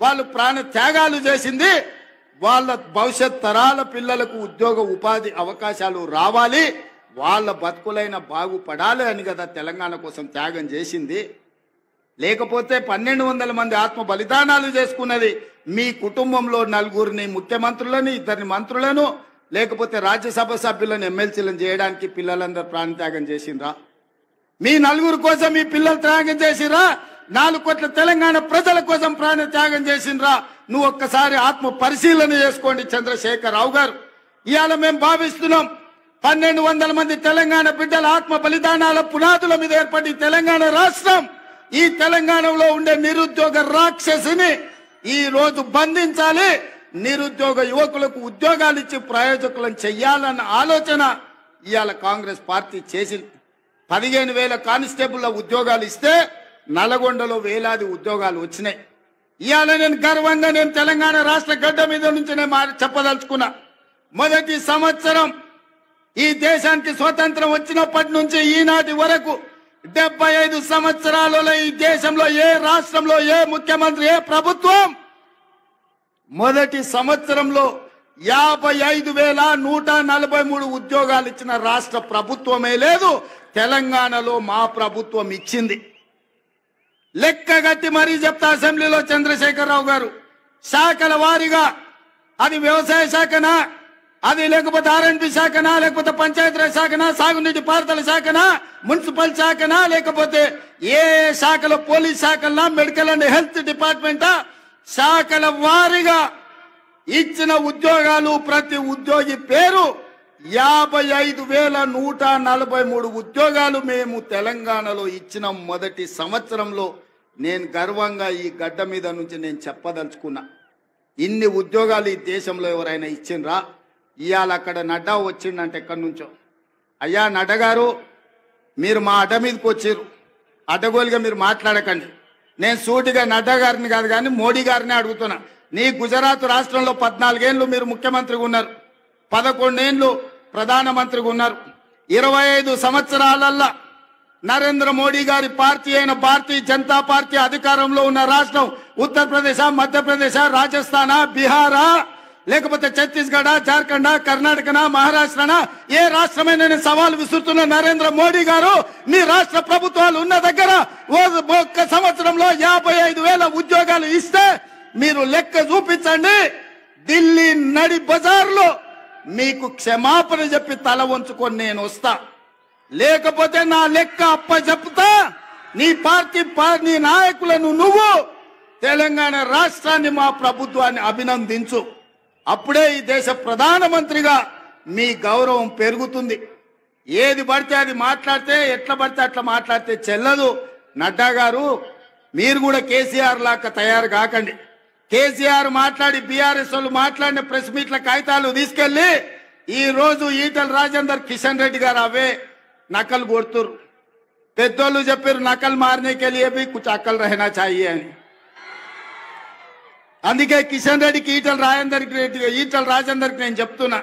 వాళ్ళు ప్రాణ త్యాగాలు చేసింది వాళ్ళ భవిష్యత్ తరాల పిల్లలకు ఉద్యోగ ఉపాధి అవకాశాలు రావాలి, వాళ్ళ బతుకులైన బాగుపడాలి అని కదా తెలంగాణ కోసం త్యాగం చేసింది. లేకపోతే 1200 మంది ఆత్మ బలిదానాలు చేసుకున్నది మీ కుటుంబంలో 4 ముఖ్యమంత్రులను, 2 మంత్రులను, లేకపోతే రాజ్యసభ సభ్యులను, ఎమ్మెల్సీలను చేయడానికి పిల్లలందరూ ప్రాణత్యాగం చేసిండ్రా? మీ 4 కోసం మీ పిల్లలు త్యాగం చేసిండ్రా? 4 కోట్ల తెలంగాణ ప్రజల కోసం ప్రాణ త్యాగం చేసిండ్రా? నువ్వు ఒక్కసారి ఆత్మ పరిశీలన చేసుకోండి చంద్రశేఖరరావు గారు. ఇవాళ మేము భావిస్తున్నాం 1200 మంది తెలంగాణ బిడ్డల ఆత్మ బలిదానాల పునాదుల మీద ఏర్పడి తెలంగాణ రాష్ట్రం, ఈ తెలంగాణలో ఉండే నిరుద్యోగ రాక్షసిని ఈ రోజు బంధించాలి, నిరుద్యోగ యువకులకు ఉద్యోగాలు ఇచ్చి ప్రయోజకులను చెయ్యాలన్న ఆలోచన ఇవాళ కాంగ్రెస్ పార్టీ చేసింది. 15,000 కానిస్టేబుల్ ఉద్యోగాలు ఇస్తే నల్గొండలో వేలాది ఉద్యోగాలు వచ్చినాయి. ఇవాళ నేను గర్వంగా నేను తెలంగాణ రాష్ట్ర గడ్డ మీద నుంచి చెప్పదలుచుకున్నా, మొదటి సంవత్సరం ఈ దేశానికి స్వతంత్రం వచ్చినప్పటి నుంచి ఈనాటి వరకు 75 సంవత్సరాలలో ఈ దేశంలో ఏ రాష్ట్రంలో ఏ ముఖ్యమంత్రి, ఏ ప్రభుత్వం మొదటి సంవత్సరంలో 55,143 ఉద్యోగాలు ఇచ్చిన రాష్ట్ర ప్రభుత్వమే లేదు. తెలంగాణలో మా ప్రభుత్వం ఇచ్చింది. లెక్క గట్టి మరీ చెప్తా అసెంబ్లీలో చంద్రశేఖరరావు గారు, శాఖల వారీగా అది వ్యవసాయ శాఖనా, అది లేకపోతే R&B శాఖనా, లేకపోతే పంచాయతీరాజ్ శాఖనా, సాగునీటి పారుదల శాఖనా, మున్సిపల్ శాఖనా, లేకపోతే ఏ శాఖలో పోలీస్ శాఖలనా, మెడికల్ అండ్ హెల్త్ డిపార్ట్మెంటా, శాఖల వారీగా ఇచ్చిన ఉద్యోగాలు ప్రతి ఉద్యోగి పేరు 55,143 ఉద్యోగాలు మేము తెలంగాణలో ఇచ్చిన మొదటి సంవత్సరంలో నేను గర్వంగా ఈ గడ్డ మీద నుంచి నేను చెప్పదలుచుకున్నా. ఇన్ని ఉద్యోగాలు ఈ దేశంలో ఎవరైనా ఇచ్చిండ్రా? ఇవాళ అక్కడ నడ్డా వచ్చిండంటే ఎక్కడి నుంచో. అయ్యా నడ్డా గారు, మీరు మా అడ్డ మీదకి వచ్చారు, అడ్డగోలుగా మీరు మాట్లాడకండి. నేను సూటిగా నడ్డా గారిని కాదు కానీ మోడీ గారిని అడుగుతున్నా. నీ గుజరాత్ రాష్ట్రంలో 14 ఏళ్ళు మీరు ముఖ్యమంత్రిగా ఉన్నారు, 11 ఏళ్ళు ప్రధానమంత్రిగా ఉన్నారు. 25 సంవత్సరాలల్లా నరేంద్ర మోడీ గారి పార్టీ అయిన భారతీయ జనతా పార్టీ అధికారంలో ఉన్న రాష్ట్రం ఉత్తరప్రదేశ్, మధ్యప్రదేశ్, రాజస్థాన్, బీహారా, లేకపోతే ఛత్తీస్గఢ్, జార్ఖండ్, కర్ణాటకనా, మహారాష్ట్రనా, ఏ రాష్ట్రమైన సవాల్ విసురుతున్న నరేంద్ర మోడీ గారు మీ రాష్ట్ర ప్రభుత్వాలు ఉన్న దగ్గర ఒక్క సంవత్సరంలో 55,000 ఉద్యోగాలు ఇస్తే మీరు లెక్క చూపించండి. ఢిల్లీ నడి బజార్లో మీకు క్షమాపణ చెప్పి తల వంచుకొని నేను వస్తా, లేకపోతే నా లెక్క అప్ప చెప్తా. నీ పార్టీ నీ నాయకులను నువ్వు తెలంగాణ రాష్ట్రాన్ని మా ప్రభుత్వాన్ని అభినందించు. అప్పుడే ఈ దేశ ప్రధానమంత్రిగా మీ గౌరవం పెరుగుతుంది. ఏది పడితే అది మాట్లాడితే, ఎట్లా పడితే అట్లా మాట్లాడితే చెల్లదు. నడ్డా గారు, మీరు కూడా కేసీఆర్ లాగా తయారు కాకండి. కేసీఆర్ మాట్లాడి బీఆర్ఎస్ వాళ్ళు మాట్లాడిన ప్రెస్ మీట్ల కాగితాలు తీసుకెళ్లి ఈ రోజు ఈటల రాజేందర్, కిషన్ రెడ్డి గారు అవే నకలు కొడుతురు. పెద్దోళ్ళు చెప్పారు నకలు మారనేకే లియే భీ కుచ్ అక్కల్ రహనా చాహియే అని. అందుకే కిషన్ రెడ్డికి ఈటల రాజేందర్కి నేను చెప్తున్నా,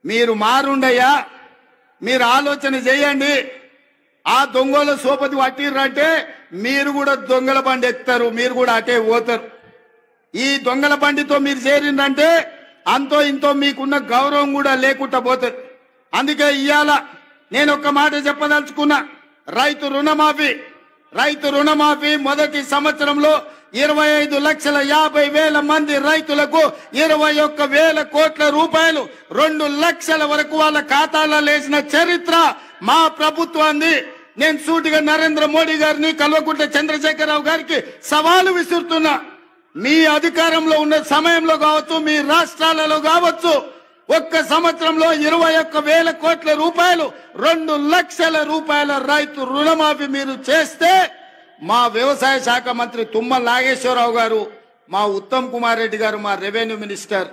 మీరు మారుండయ్యా, మీరు ఆలోచన చేయండి. ఆ దొంగల సోపతి పట్టిర్రంటే మీరు కూడా దొంగల బండి ఎక్కుతారు, మీరు కూడా అటే పోతారు. ఈ దొంగల బండితో మీరు చేరిందంటే అంతో ఇంతో మీకున్న గౌరవం కూడా లేకుండా పోతుంది. అందుకే ఇవాళ నేను ఒక మాట చెప్పదలుచుకున్నా. రైతు రుణమాఫీ మొదటి సంవత్సరంలో 25,50,000 మంది రైతులకు 21,000 కోట్ల రూపాయలు 2 లక్షల వరకు వాళ్ళ ఖాతాలో వేసిన చరిత్ర మా ప్రభుత్వాన్ని. నేను సూటిగా నరేంద్ర మోడీ గారిని, కల్వకుంట్ల చంద్రశేఖరరావు గారికి సవాలు విసురుతున్నా. మీ అధికారంలో ఉన్న సమయంలో కావచ్చు, మీ రాష్ట్రాలలో కావచ్చు, ఒక్క సంవత్సరంలో 21,000 కోట్ల రూపాయలు 2 లక్షల రూపాయల రైతు రుణమాఫీ మీరు చేస్తే మా వ్యవసాయ శాఖ మంత్రి తుమ్మల నాగేశ్వరరావు గారు, మా ఉత్తమ్ కుమార్ రెడ్డి గారు, మా రెవెన్యూ మినిస్టర్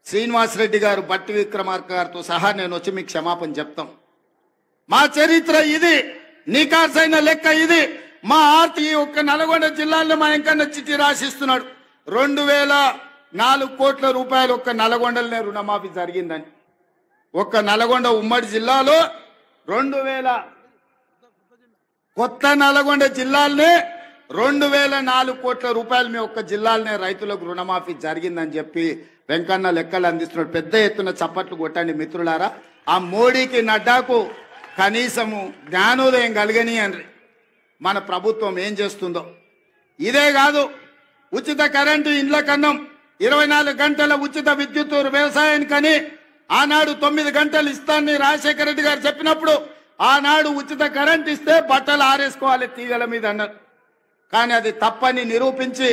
శ్రీనివాస్ రెడ్డి గారు, బట్టి విక్రమార్క గారితో సహా నేను వచ్చి మీకు క్షమాపణ చెప్తాం. మా చరిత్ర ఇది, నికార్సైన లెక్క ఇది. మా ఆర్టీ ఒక్క నల్గొండ జిల్లాలో మా ఎంకన్న చిట్టి రాసిస్తున్నాడు 2,004 కోట్ల రూపాయలు ఒక్క నల్గొండలనే రుణమాఫీ జరిగిందని. ఒక్క నల్గొండ ఉమ్మడి జిల్లాలో 2,000, కొత్త నల్గొండ జిల్లాలనే 2,004 కోట్ల రూపాయలు మీ ఒక్క జిల్లాలనే రైతులకు రుణమాఫీ జరిగిందని చెప్పి వెంకన్న లెక్కలు అందిస్తున్నాడు. పెద్ద ఎత్తున చప్పట్లు కొట్టండి మిత్రులారా. ఆ మోడీకి, నడ్డాకు కనీసము జ్ఞానోదయం కలిగని అని మన ప్రభుత్వం ఏం చేస్తుందో. ఇదే కాదు, ఉచిత కరెంటు ఇండ్ల కన్నం, 24 గంటల ఉచిత విద్యుత్ వ్యవసాయానికని ఆనాడు 9 గంటలు ఇస్తానని రాజశేఖర రెడ్డి గారు చెప్పినప్పుడు ఆనాడు ఉచిత కరెంట్ ఇస్తే బట్టలు ఆరేసుకోవాలి తీగల మీద అన్నారు. కానీ అది తప్పని నిరూపించి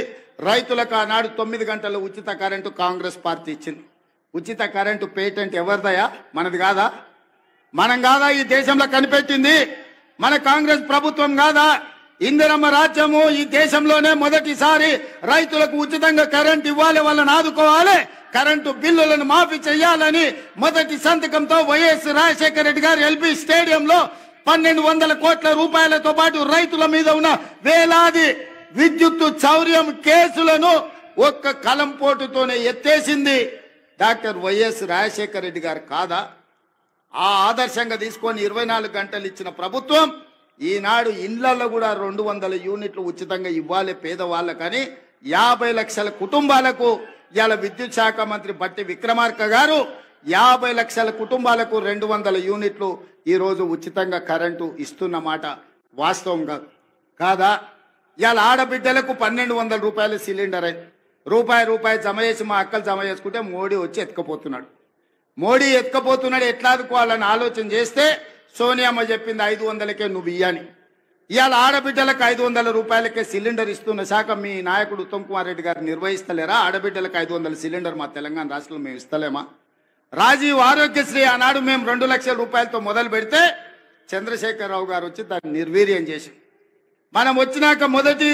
రైతులకు ఆనాడు 9 గంటల ఉచిత కరెంటు కాంగ్రెస్ పార్టీ ఇచ్చింది. ఉచిత కరెంటు పేటెంట్ ఎవరిదయా? మనది కాదా? మనం కాదా ఈ దేశంలో కనిపెట్టింది? మన కాంగ్రెస్ ప్రభుత్వం కాదా? ఇందిరమ్మ రాజ్యము ఈ దేశంలోనే మొదటిసారి రైతులకు ఉచితంగా కరెంట్ ఇవ్వాలి, వాళ్ళని ఆదుకోవాలి, కరెంటు బిల్లులను మాఫీ చేయాలని మొదటి సంతకంతో వైఎస్ రాజశేఖర రెడ్డి గారు ఎల్బీ స్టేడియంలో 1,200 కోట్ల రూపాయలతో పాటు రైతుల మీద ఉన్న వేలాది విద్యుత్ చౌర్యం కేసులను ఒక్క కలంపోటుతోనే ఎత్తేసింది డాక్టర్ వైఎస్ రాజశేఖర రెడ్డి గారు కాదా? ఆ ఆదర్శంగా తీసుకొని 24 గంటలు ఇచ్చిన ప్రభుత్వం ఈనాడు ఇండ్లలో కూడా 200 యూనిట్లు ఉచితంగా ఇవ్వాలి పేదవాళ్ళకని 50 లక్షల కుటుంబాలకు ఇవాళ విద్యుత్ శాఖ మంత్రి బట్టి విక్రమార్క గారు 50 లక్షల కుటుంబాలకు 200 యూనిట్లు ఈ రోజు ఉచితంగా కరెంటు ఇస్తున్నమాట వాస్తవంగా కాదా? ఇవాళ ఆడబిడ్డలకు 1,200 రూపాయల సిలిండర్ అయి రూపాయి జమ చేసి మా అక్కలు జమ చేసుకుంటే మోడీ వచ్చి ఎత్తుకపోతున్నాడు. ఎట్లా ఆదుకోవాలని ఆలోచన చేస్తే సోనియమ్మ చెప్పింది 500కే నువ్వు ఇయ్యని. ఇవాళ ఆడబిడ్డలకు 500 రూపాయలకే సిలిండర్ ఇస్తున్న శాఖ మీ నాయకుడు ఉత్తమ్ కుమార్ రెడ్డి గారు నిర్వహిస్తలేరా? ఆడబిడ్డలకు 500 సిలిండర్ మా తెలంగాణ రాష్ట్రంలో మేము ఇస్తలేమా? రాజీవ్ ఆరోగ్యశ్రీ ఆనాడు మేము 2 లక్షల రూపాయలతో మొదలు పెడితే చంద్రశేఖరరావు గారు వచ్చి దాన్ని నిర్వీర్యం చేసి మనం వచ్చినాక మొదటి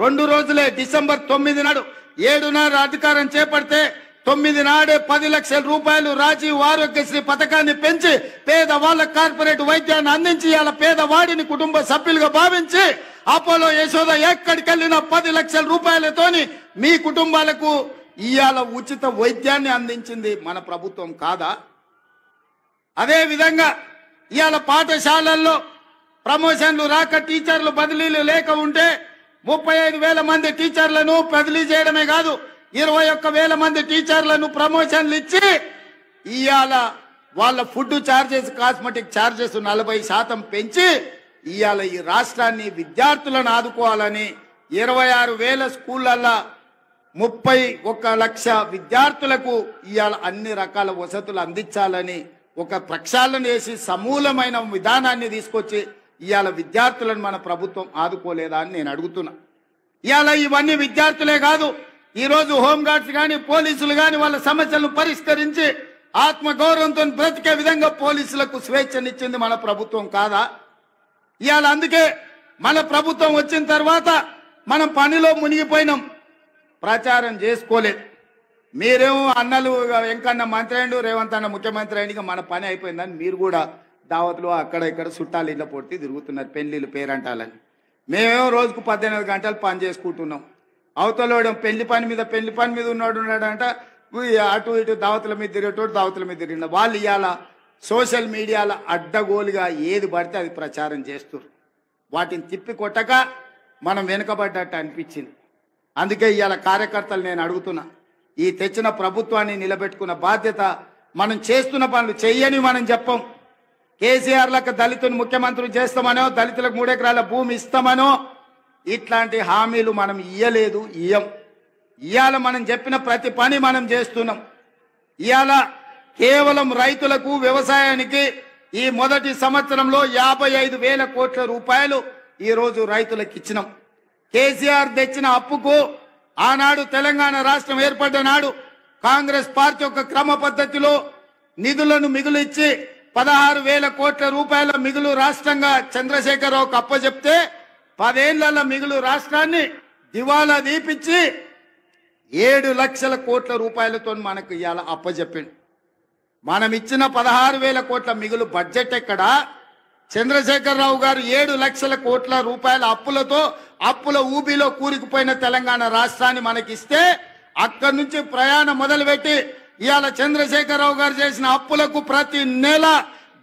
2 రోజులే డిసెంబర్ 9 నాడు 7 అధికారం చేపడితే 9 నాడే 10 లక్షల రూపాయలు రాజీవ్ ఆరోగ్యశ్రీ పథకాన్ని పెంచి పేదవాళ్ళ కార్పొరేట్ వైద్యాన్ని అందించి ఇవాళ పేదవాడిని కుటుంబ సభ్యులుగా భావించి అపోలో యశోద ఎక్కడికెళ్ళినా 10 లక్షల రూపాయలతోని మీ కుటుంబాలకు ఇవాళ ఉచిత వైద్యాన్ని అందించింది మన ప్రభుత్వం కాదా? అదే విధంగా ఇవాళ పాఠశాలల్లో ప్రమోషన్లు రాక టీచర్లు బదిలీలు లేక ఉంటే 35,000 మంది టీచర్లను బదిలీ చేయడమే కాదు 21,000 మంది టీచర్లను ప్రమోషన్లు ఇచ్చి ఇవాళ వాళ్ళ ఫుడ్ ఛార్జెస్ కాస్మెటిక్ ఛార్జెస్ 40% పెంచి ఇవాళ ఈ రాష్ట్రాన్ని విద్యార్థులను ఆదుకోవాలని 26,000 స్కూళ్ళల్లో 31 లక్ష విద్యార్థులకు ఇవాళ అన్ని రకాల వసతులు అందించాలని ఒక ప్రక్షాళన చేసి సమూలమైన విధానాన్ని తీసుకొచ్చి ఇవాళ విద్యార్థులను మన ప్రభుత్వం ఆదుకోలేదా అని నేను అడుగుతున్నా. ఇవాళ ఇవన్నీ విద్యార్థులే కాదు, ఈరోజు హోంగార్డ్స్ కానీ పోలీసులు కానీ వాళ్ళ సమస్యలను పరిష్కరించి ఆత్మగౌరవంతో బ్రతికే విధంగా పోలీసులకు స్వేచ్ఛనిచ్చింది మన ప్రభుత్వం కాదా? ఇవాళ అందుకే మన ప్రభుత్వం వచ్చిన తర్వాత మనం పనిలో మునిగిపోయినాం, ప్రచారం చేసుకోలేదు. మీరేమో అన్నలు వెంకన్న మంత్రి అయిండు, రేవంత్ అన్న ముఖ్యమంత్రి అయింది, మన పని అయిపోయిందని మీరు కూడా దావత్లు అక్కడ ఇక్కడ చుట్టాలు ఇళ్ళ పొట్టి తిరుగుతున్నారు పెళ్లిళ్ళు పేరంటాలని. మేమేమో రోజుకు 18 గంటలు పని చేసుకుంటున్నాం. అవతలోడు పెళ్లి పని మీద ఉన్నాడంట, అటు ఇటు దావతుల మీద తిరిగేటోడు దావతుల మీద తిరిగిన వాళ్ళు ఇవాళ సోషల్ మీడియాలో అడ్డగోలుగా ఏది పడితే అది ప్రచారం చేస్తున్నారు. వాటిని తిప్పి కొట్టక మనం వెనుకబడ్డట్టు అనిపించింది. అందుకే ఇవాళ కార్యకర్తలు నేను అడుగుతున్నా, ఈ తెచ్చిన ప్రభుత్వాన్ని నిలబెట్టుకున్న బాధ్యత మనం చేస్తున్న పనులు చెయ్యని మనం చెప్పం. కేసీఆర్లకు దళితుని ముఖ్యమంత్రి చేస్తామనో దళితులకు 3 ఎకరాల భూమి ఇస్తామనో ఇట్లాంటి హామీలు మనం ఇయ్యలేదు, ఇవాళ మనం చెప్పిన ప్రతి పని మనం చేస్తున్నాం. ఇవాళ కేవలం రైతులకు వ్యవసాయానికి ఈ మొదటి సంవత్సరంలో 55,000 కోట్ల రూపాయలు ఈరోజు రైతులకు ఇచ్చినాం. కేసీఆర్ తెచ్చిన అప్పుకు ఆనాడు తెలంగాణ రాష్ట్రం ఏర్పడ్డ నాడు కాంగ్రెస్ పార్టీ ఒక క్రమ పద్ధతిలో నిధులను మిగులు ఇచ్చి 16,000 కోట్ల రూపాయల మిగులు రాష్ట్రంగా చంద్రశేఖరరావుకు అప్పచెప్తే 10 ఏళ్ల మిగులు రాష్ట్రాన్ని దివాలా దీపించి 7 లక్షల కోట్ల రూపాయలతో మనకు ఇవాళ అప్పచెప్పిండు. మనం ఇచ్చిన 16,000 కోట్ల మిగులు బడ్జెట్ ఎక్కడా? చంద్రశేఖరరావు గారు 7 లక్షల కోట్ల రూపాయల అప్పులతో అప్పుల ఊబిలో కూరుకుపోయిన తెలంగాణ రాష్ట్రాన్ని మనకిస్తే అక్కడి నుంచి ప్రయాణం మొదలుపెట్టి ఇవాళ చంద్రశేఖరరావు గారు చేసిన అప్పులకు ప్రతి నెల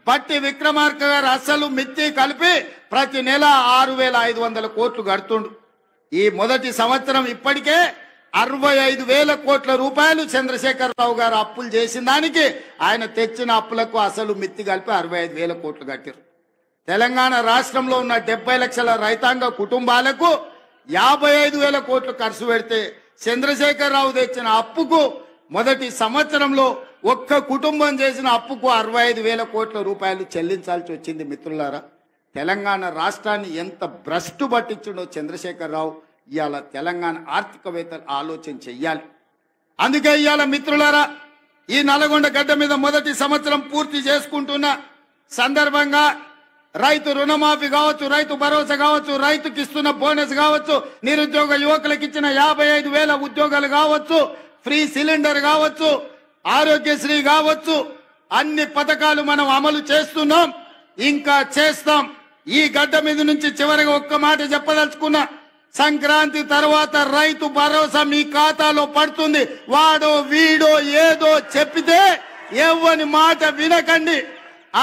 బట్టి విక్రమార్క గారు అసలు మిత్తి కలిపి ప్రతి నెల 6,500 కోట్లు కడుతుండు. ఈ మొదటి సంవత్సరం ఇప్పటికే 65,000 కోట్ల రూపాయలు చంద్రశేఖరరావు గారు అప్పులు చేసిన దానికి ఆయన తెచ్చిన అప్పులకు అసలు మిత్తి కలిపి 65,000 కోట్లు కట్టారు. తెలంగాణ రాష్ట్రంలో ఉన్న 70 లక్షల రైతాంగ కుటుంబాలకు 55,000 కోట్లు ఖర్చు పెడితే చంద్రశేఖరరావు తెచ్చిన అప్పుకు మొదటి సంవత్సరంలో ఒక్క కుటుంబం చేసిన అప్పుకు 65,000 కోట్ల రూపాయలు చెల్లించాల్సి వచ్చింది. మిత్రులారా, తెలంగాణ రాష్ట్రాన్ని ఎంత భ్రష్టు పట్టించిండో చంద్రశేఖరరావు. ఇవాళ తెలంగాణ ఆర్థికవేత్తలు ఆలోచన చెయ్యాలి. అందుకే ఇవాళ మిత్రులారా, ఈ నల్గొండ గడ్డ మీద మొదటి సంవత్సరం పూర్తి చేసుకుంటున్న సందర్భంగా రైతు రుణమాఫీ కావచ్చు, రైతు భరోసా కావచ్చు, రైతుకి ఇస్తున్న బోనస్ కావచ్చు, నిరుద్యోగ యువకులకు ఇచ్చిన 55,000 ఉద్యోగాలు కావచ్చు, ఫ్రీ సిలిండర్ కావచ్చు, ఆరోగ్యశ్రీ కావచ్చు, అన్ని పథకాలు మనం అమలు చేస్తున్నాం, ఇంకా చేస్తాం. ఈ గడ్డ మీద నుంచి చివరిగా ఒక్క మాట చెప్పదలుచుకున్నా, సంక్రాంతి తర్వాత రైతు భరోసా మీ ఖాతాలో పడుతుంది. వాడో వీడో ఏదో చెప్పితే ఎవ్వని మాట వినకండి.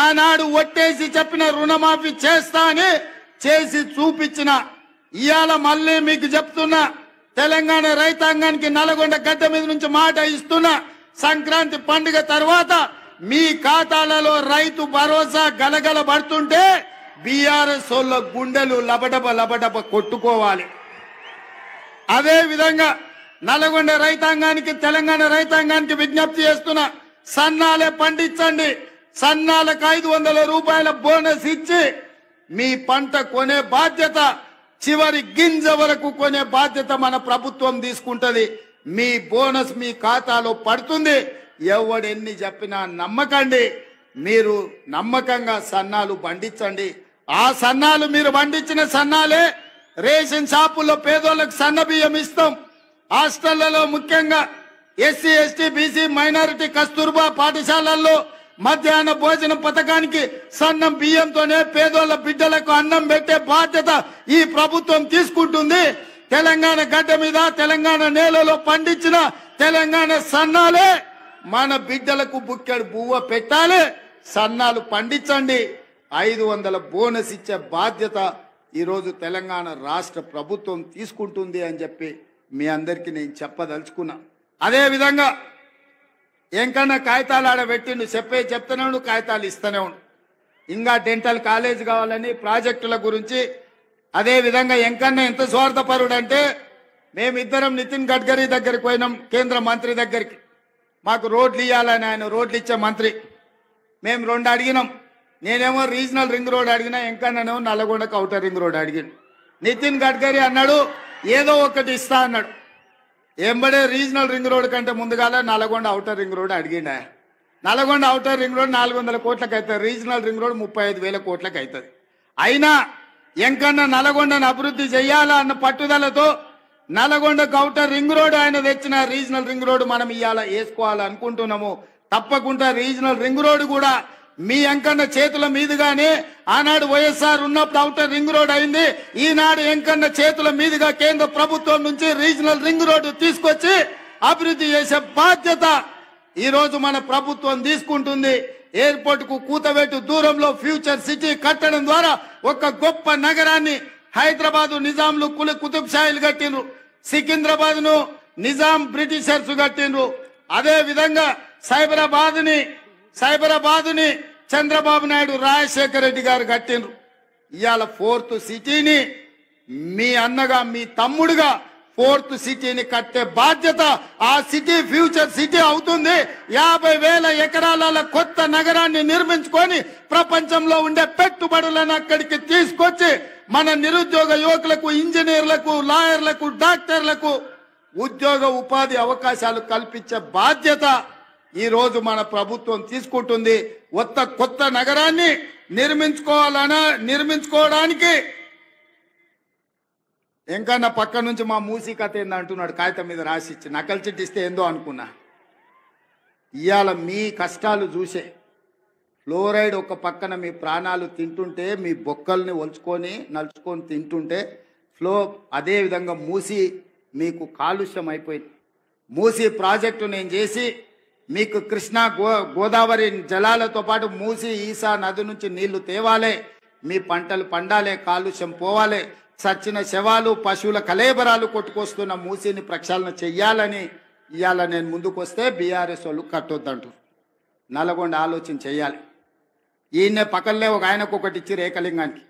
ఆనాడు ఒట్టేసి చెప్పిన రుణమాఫీ చేస్తా అని చేసి చూపించిన ఇవాళ మళ్ళీ మీకు చెప్తున్నా, తెలంగాణ రైతాంగానికి నల్గొండ గడ్డ మీద నుంచి మాట ఇస్తున్నా, సంక్రాంతి పండుగ తర్వాత మీ ఖాతాలలో రైతు భరోసా గలగల పడుతుంటే బీఆర్ఎస్ వాళ్ళ గుండెలు లబడబ కొట్టుకోవాలి. అదే విధంగా నల్గొండ రైతాంగానికి తెలంగాణ రైతాంగానికి విజ్ఞప్తి చేస్తున్నా, సన్నాలే పండించండి, సన్నాలకు 500 రూపాయల బోనస్ ఇచ్చి మీ పంట కొనే బాధ్యత చివరి గింజ వరకు కొనే బాధ్యత మన ప్రభుత్వం తీసుకుంటది. మీ బోనస్ మీ ఖాతాలో పడుతుంది. ఎవడెన్ని చెప్పినా నమ్మకండి. మీరు నమ్మకంగా సన్నాలు పండించండి. ఆ సన్నాలు మీరు పండించిన సన్నాలే రేషన్ షాపుల్లో పేదోళ్ళకు సన్న బియ్యం ఇస్తాం. హాస్టళ్లలో ముఖ్యంగా SC ST BC minority Kasturba పాఠశాలల్లో మధ్యాహ్న భోజన పథకానికి సన్నం బియ్యంతోనే పేదోళ్ళ బిడ్డలకు అన్నం పెట్టే బాధ్యత ఈ ప్రభుత్వం తీసుకుంటుంది. తెలంగాణ గడ్డ మీద తెలంగాణ నేలలో పండించిన తెలంగాణ సన్నాలే మన బిడ్డలకు బుక్కెడు బువ్వ పెట్టాలి. సన్నాలు పండించండి. 500 బోనస్ ఇచ్చే బాధ్యత ఈరోజు తెలంగాణ రాష్ట్ర ప్రభుత్వం తీసుకుంటుంది అని చెప్పి మీ అందరికీ నేను చెప్పదలుచుకున్నా. అదే విధంగా ఎంకన్నా కాగితాలు ఆడబెట్టిండు చెప్తూనే కాగితాలు ఇస్తూనే ఉండు. ఇంకా డెంటల్ కాలేజ్ కావాలని ప్రాజెక్టుల గురించి. అదే విధంగా ఎంకన్నా ఎంత స్వార్థపరుడు అంటే మేమిద్దరం నితిన్ గడ్కరీ దగ్గరికి పోయినాం, కేంద్ర మంత్రి దగ్గరికి. మాకు రోడ్లు ఇవ్వాలని, ఆయన రోడ్లు ఇచ్చే మంత్రి. మేము 2 అడిగినాం. నేనేమో రీజనల్ రింగ్ రోడ్ అడిగినా, ఎంకన్నానేమో నల్లగొండకు ఔటర్ రింగ్ రోడ్ అడిగాను. నితిన్ గడ్కరీ అన్నాడు ఏదో ఒకటి ఇస్తా అన్నాడు. ఎంబడే రీజనల్ రింగ్ రోడ్ కంటే ముందుగాల నల్లగొండ ఔటర్ రింగ్ రోడ్ అడిగిండ. నల్లగొండ ఔటర్ రింగ్ రోడ్ 400 కోట్లకు అవుతుంది. రీజనల్ రింగ్ రోడ్ 35,000 కోట్లకు అవుతుంది. అయినా ఎంకన్నా నల్లగొండను అభివృద్ధి చెయ్యాలా అన్న పట్టుదలతో నల్లగొండకు ఔటర్ రింగ్ రోడ్ ఆయన తెచ్చిన రీజనల్ రింగ్ రోడ్ మనం ఇయ్యాలా వేసుకోవాలనుకుంటున్నాము. తప్పకుండా రీజనల్ రింగ్ రోడ్ కూడా మీ ఎంకన్న చేతుల మీదుగానే ఆనాడు వైఎస్ఆర్ ఉన్నప్పుడు ఔటర్ రింగ్ రోడ్ అయింది. ఈనాడు ఎంకన్న చేతుల మీదుగా కేంద్ర ప్రభుత్వం నుంచి రీజనల్ రింగ్ రోడ్ తీసుకొచ్చి అభివృద్ధి చేసే బాధ్యత ఈ రోజు మన ప్రభుత్వం తీసుకుంటుంది. ఎయిర్పోర్ట్ కు కూతవేటు దూరంలో ఫ్యూచర్ సిటీ కట్టడం ద్వారా ఒక గొప్ప నగరాన్ని హైదరాబాద్ నిజాంలు కుతుబ్ షాయిలు కట్టిండ్రు. సికింద్రాబాద్ ను నిజాం బ్రిటిషర్స్ కట్టిండ్రు. అదే విధంగా సైబరాబాద్ ని చంద్రబాబు నాయుడు రాజశేఖర రెడ్డి గారు కట్టిండ్రు. ఇవాళ 4th సిటీని మీ అన్నగా మీ తమ్ముడుగా 4th సిటీని కట్టే బాధ్యత ఆ సిటీ ఫ్యూచర్ సిటీ అవుతుంది. 50,000 ఎకరాల కొత్త నగరాన్ని నిర్మించుకొని ప్రపంచంలో ఉండే పెట్టుబడులను అక్కడికి తీసుకొచ్చి మన నిరుద్యోగ యువకులకు, ఇంజనీర్లకు, లాయర్లకు, డాక్టర్లకు ఉద్యోగ ఉపాధి అవకాశాలు కల్పించే బాధ్యత ఈ రోజు మన ప్రభుత్వం తీసుకుంటుంది. కొత్త నగరాన్ని నిర్మించుకోవడానికి ఎంకన్నా పక్క నుంచి మా మూసీ కథ ఏంది అంటున్నాడు. కాగితం మీద రాసిచ్చి నకలు చిట్టిస్తే ఏందో అనుకున్నా. ఇవాళ మీ కష్టాలు చూసే ఫ్లోరైడ్ ఒక పక్కన మీ ప్రాణాలు తింటుంటే, మీ బొక్కల్ని నలుచుకొని తింటుంటే అదే విధంగా మూసీ మీకు కాలుష్యం అయిపోయింది. మూసీ ప్రాజెక్టు నేను చేసి మీకు కృష్ణా గోదావరి జలాలతో పాటు మూసీ ఈసా నది నుంచి నీళ్లు తేవాలే, మీ పంటలు పండాలే, కాలుష్యం పోవాలే, చచ్చిన శవాలు పశువుల కలేబరాలు కొట్టుకొస్తున్న మూసీని ప్రక్షాళన చెయ్యాలని ఇవాళ నేను ముందుకు వస్తే బీఆర్ఎస్ వాళ్ళు కట్టొద్దంటారు. నల్గొండ ఆలోచన చెయ్యాలి. ఈయన్నే పక్కనే ఒక ఆయనకు ఒకటి ఇచ్చారు ఏకలింగానికి.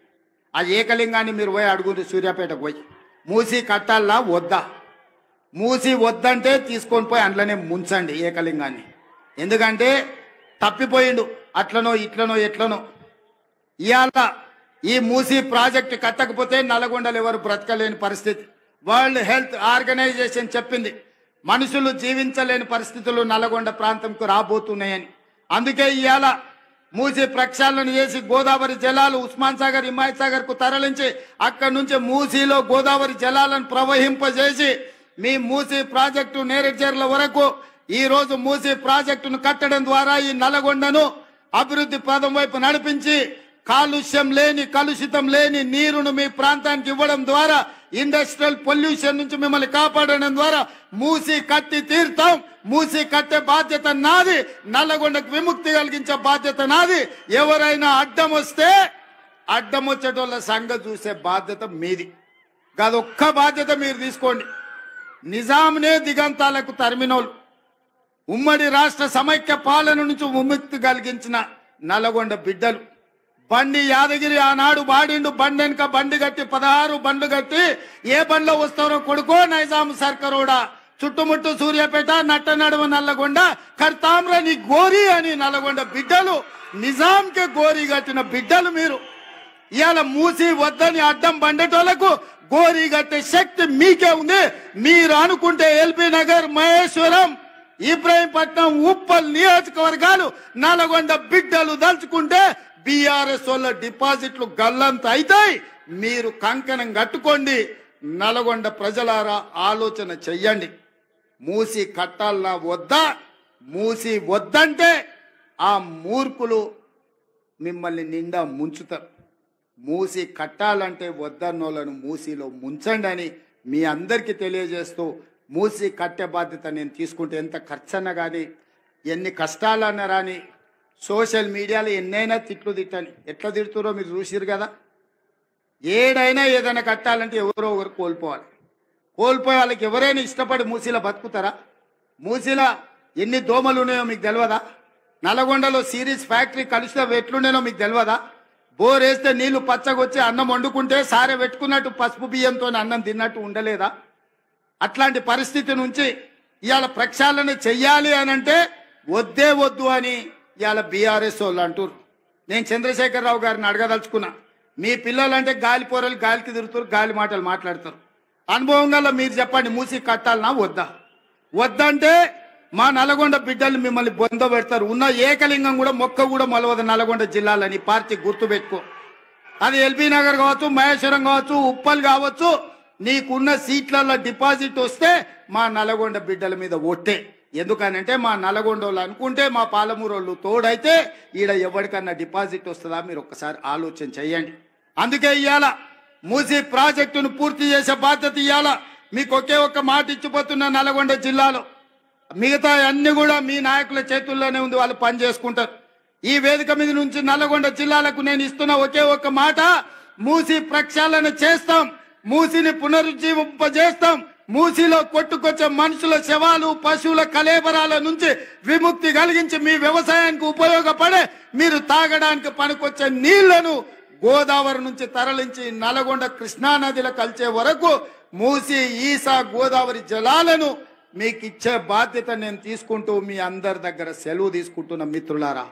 ఆ ఏకలింగాన్ని మీరు పోయి అడుగురు సూర్యాపేటకు పోయి మూసీ కట్టాలా వద్దా. మూసి వద్దంటే తీసుకొని పోయి అందులోనే ముంచండి ఏకలింగాన్ని. ఎందుకంటే తప్పిపోయిండు అట్లనో ఇట్లనో ఎట్లనో. ఇవాళ ఈ మూసీ ప్రాజెక్టు కట్టకపోతే నల్గొండలు ఎవరు బ్రతకలేని పరిస్థితి. వరల్డ్ హెల్త్ ఆర్గనైజేషన్ చెప్పింది మనుషులు జీవించలేని పరిస్థితులు నల్గొండ ప్రాంతంకు రాబోతున్నాయని. అందుకే ఇవాళ మూసీ ప్రక్షాళన చేసి గోదావరి జలాలు ఉస్మాన్ సాగర్, హిమాయత్ సాగర్ కు తరలించి అక్కడి నుంచి మూసీలో గోదావరి జలాలను ప్రవహింపజేసి మీ మూసీ ప్రాజెక్టు నేరేడ్చర్ల వరకు ఈ రోజు మూసీ ప్రాజెక్టును కట్టడం ద్వారా ఈ నల్గొండను అభివృద్ధి పదం వైపు నడిపించి కలుషితం లేని నీరును మీ ప్రాంతానికి ఇవ్వడం ద్వారా, ఇండస్ట్రియల్ పొల్యూషన్ నుంచి మిమ్మల్ని కాపాడడం ద్వారా మూసీ కట్టి తీరుతాం. మూసీ కట్టే బాధ్యత నాది, నల్లగొండకు విముక్తి కలిగించే బాధ్యత నాది. ఎవరైనా అడ్డం వచ్చేటోళ్ళ సంగతి చూసే బాధ్యత మీది. అదొక్క బాధ్యత మీరు తీసుకోండి. నిజాంనే దిగంతాలకు తరిమినోళ్ళు, ఉమ్మడి రాష్ట్ర సమైక్య పాలన నుంచి విముక్తి కలిగించిన నల్గొండ బిడ్డలు. బండి యాదగిరి ఆనాడు బాడిండు, బండెనక బండి కట్టి 16 బండ్లు కట్టి ఏ బండ్లో వస్తారో కొడుకో నైజాం సర్కరోడా, చుట్టుముట్టు సూర్యాపేట, నట్ట నడుమ నల్లగొండ, కర్తామ్ర నీ గోరి అని నల్గొండ బిడ్డలు, నిజాంకే గోరి కట్టిన బిడ్డలు మీరు. ఇవాళ మూసి వద్దని అడ్డం బండటోళ్లకు గోరీ కట్టే శక్తి మీకే ఉంది. మీరు అనుకుంటే ఎల్బీ నగర్, మహేశ్వరం, ఇబ్రాహీంపట్నం, ఉప్పల్ నియోజకవర్గాలు, నల్గొండ బిడ్డలు దలుచుకుంటే బీఆర్ఎస్ వాళ్ళ డిపాజిట్లు గల్లంత అవుతాయి. మీరు కంకణం కట్టుకోండి. నల్గొండ ప్రజలారా ఆలోచన చెయ్యండి. మూసి కట్టాలన్నా వద్దా? మూసి వద్దంటే ఆ మూర్ఖులు మిమ్మల్ని నిండా ముంచుతారు. మూసి కట్టాలంటే వద్దన్నోళ్ళను మూసిలో ముంచండి అని మీ అందరికీ తెలియజేస్తూ, మూసి కట్టే బాధ్యత నేను తీసుకుంటే ఎంత ఖర్చన్నా కానీ, ఎన్ని కష్టాలన్నా రాని, సోషల్ మీడియాలో ఎన్నైనా తిట్లు తిట్టని, ఎట్లా తిడుతురో మీరు చూసిరు కదా. ఏడైనా ఏదైనా కట్టాలంటే ఎవరో ఒకరు కోల్పోవాలి. కోల్పోయే వాళ్ళకి ఎవరైనా ఇష్టపడి మూసిలో బతుకుతారా? మూసిలో ఎన్ని దోమలు ఉన్నాయో మీకు తెలియదా? నల్గొండలో సిరీస్ ఫ్యాక్టరీ కలుషిత ఎట్లుండేనో మీకు తెలియదా? బోర్ వేస్తే నీళ్లు పచ్చగొచ్చి అన్నం వండుకుంటే సారె పెట్టుకున్నట్టు పసుపు బియ్యంతో అన్నం తిన్నట్టు ఉండలేదా? అట్లాంటి పరిస్థితి నుంచి ఇవాళ ప్రక్షాళన చెయ్యాలి అని అంటే వద్దే వద్దు అని ఇవాళ బీఆర్ఎస్ వాళ్ళు అంటారు. నేను చంద్రశేఖరరావు గారిని అడగదలుచుకున్నా. మీ పిల్లలంటే గాలి పోరలు గాలికి తిరుగుతారు, గాలి మాటలు మాట్లాడతారు. అనుభవం గల మీరు చెప్పండి, మూసి కట్టాలనా వద్దా? వద్దంటే మా నల్గొండ బిడ్డలు మిమ్మల్ని బొంద పెడతారు. ఉన్న ఏకలింగం కూడా మొక్క కూడా మొలవదు నల్గొండ జిల్లాలని పార్టీ గుర్తుపెట్టుకో. అది ఎల్బీ నగర్ కావచ్చు, మహేశ్వరం కావచ్చు, ఉప్పల్ కావచ్చు, నీకున్న సీట్లలో డిపాజిట్ వస్తే మా నల్గొండ బిడ్డల మీద ఒట్టే. ఎందుకనంటే మా నల్గొండ వాళ్ళు అనుకుంటే మా పాలమూరు వాళ్ళు తోడైతే ఈడ ఎవరికన్నా డిపాజిట్ వస్తుందా? మీరు ఒక్కసారి ఆలోచన చెయ్యండి. అందుకే ఇవాళ మూసీ ప్రాజెక్టును పూర్తి చేసే బాధ్యత ఇవాళ మీకు ఒకే ఒక్క మాట ఇచ్చిపోతున్న నల్గొండ జిల్లాలో. మిగతా అన్ని కూడా మీ నాయకుల చేతుల్లోనే ఉంది, వాళ్ళు పని చేసుకుంటారు. ఈ వేదిక మీద నుంచి నల్గొండ జిల్లాలకు నేను ఇస్తున్న ఒకే ఒక్క మాట, మూసీ ప్రక్షాళన చేస్తాం, మూసీని పునరుజ్జీవింపజేస్తాం. మూసీలో కొట్టుకొచ్చే మనుషుల శవాలు, పశువుల కలేబరాల నుంచి విముక్తి కలిగించి మీ వ్యవసాయానికి ఉపయోగపడే, మీరు తాగడానికి పనికొచ్చే నీళ్లను గోదావరి నుంచి తరలించి నల్గొండ కృష్ణా నదిలో కలిసే వరకు మూసీ, ఈసా, గోదావరి జలాలను మీకు ఇచ్చే బాధ్యత నేను తీసుకుంటూ మీ అందరి దగ్గర సెలవు తీసుకుంటున్న మిత్రులారా.